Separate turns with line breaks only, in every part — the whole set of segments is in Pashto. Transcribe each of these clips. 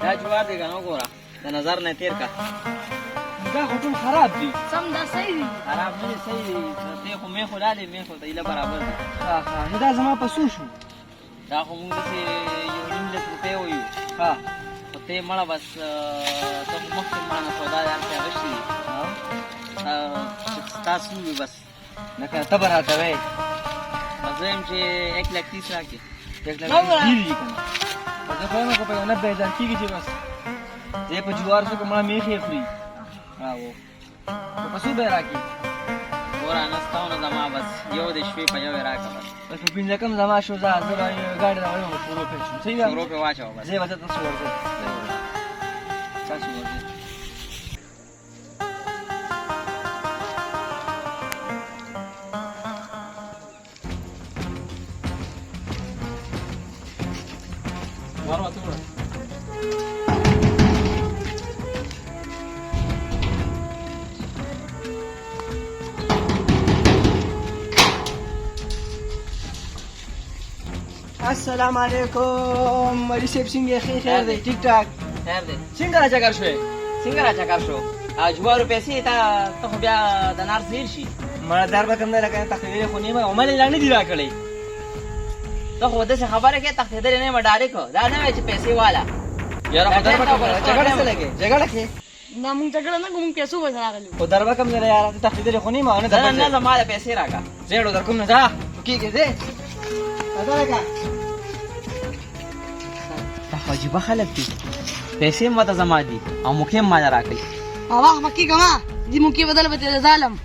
دا جوار دی کنه وګوره د نظر نه تیر کا
دا خو ټول خراب دي
سم دا صحیح دی
خراب نه دي صحیح دي ته خو مې خو لاله مې خو ته ایله برابر دي
ها دا زما په څو شو
دا خو موږ ته یو نیم لک روپۍ وایو
ها
خو ته مړه بس ته خو مخکې مانه سودا یار ته غشتي تاسو وي بس
لکه ته به راته وایې
بس وایم چې 130 راکړي
1 لک ډېر دي که نه زه خو یم خو په یو 90,000 کېږي چې بس زه په جوار شو که مړه میښې خوري خو په څو به یې راکړي
ګوره نستاونه زما بس یو د شپې په یو یې راکړه
بس په پنځه کم زما شو زه به ګاډي راوړم او شروع پرې شم صحیح ده
شروع پې واچوه بس
زه به تاسو ورځم تاسو ورځئ
ورته وړه
السلام علیکم مری صاحب څنګه یې خیر دی ټیک ټاک
خیر دی
څنګه راچکر شوې
څنګه راچکر شو جوارو پیسې ته خو بیا د نار زیر شي
مړه در به کم نه لکه تختېدلې خو نیمه عمل یې لا نه دي راکړی
ته خو داسې خبره کې تښتېدلې نه یم ډارېک دا نه وایي چې پیسې والا
یاره خو در به جګړه څه لګې جګړه کې
دا مونږ جګړه نه کوو مونږ پیسو به راغلي
خو در به کم نه یاره ته تښتېدلې خو نیمه او نه
نه زما د پیسې راکړه
زیړو در کوم نه ځه کېږي ځې دا لکه
دا خو عجیبه خلک دي پیسې ماته زما دي او موقع هم ماته راکړي
واخ مکی کما دې موقع بدل به تیر ظالم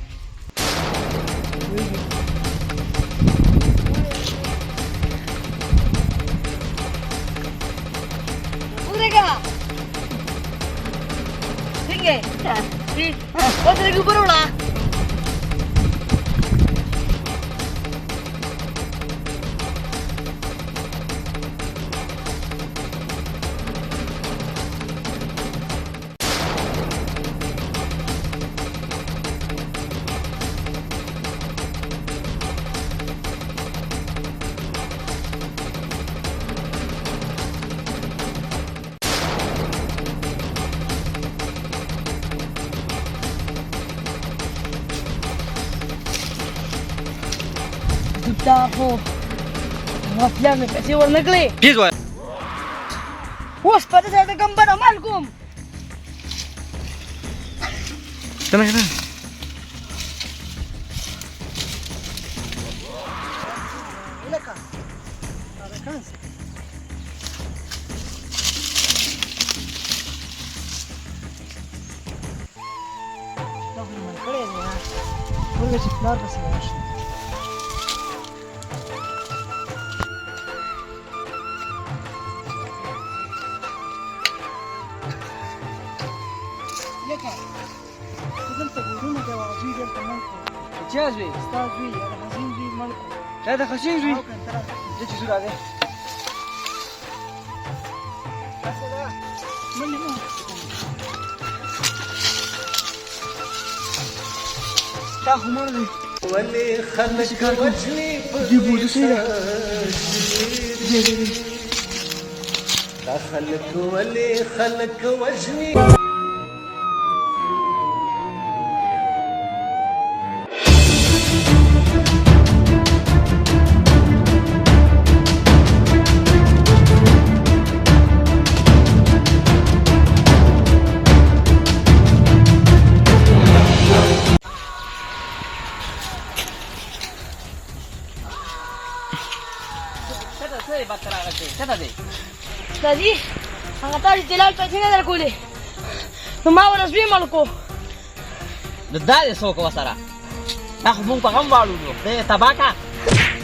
ورګه څنګه دې او دې ګورولا دا خو ما پلان مې پیسې ورنکړې
پیز وای
اوس په دې ځای ته کوم بد عمل کوم
څنګه نه لکه راکانس دا خو من کړی دی ورګه چې پلار پسې راشي چا زوی ستا زوی د حسین زوی مړ کړو دا د حسین زوی زه چې زوی راځې دا خو مړ دی ولې خلک وجني دې بوزو سره دا خلک ولې خلک وجني
دادی هغه تا چې دلال پیسې نه درکولې نو ما ورسوي مړ کو
نو دا دې څوک وسره دا خو مونږ په غم واړو نو دی تباه کا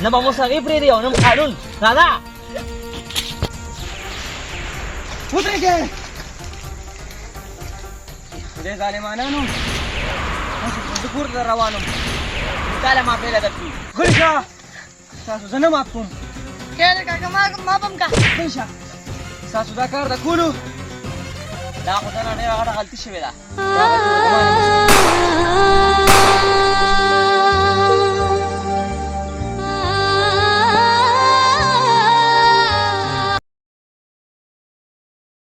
نه به مو سړی پرېږدي او نه م قانون راځه
ودرېږئ دې ظالمانانو زه کور ته روان وم
کاله ما پیله درکړي
غلي شه تاسو زه نه مات کوم
خیر کاکا ما بم کا
غلي شه ستاسو دا کار د کولو
دا خو ته نه ډېره غټه غلطي شوې ده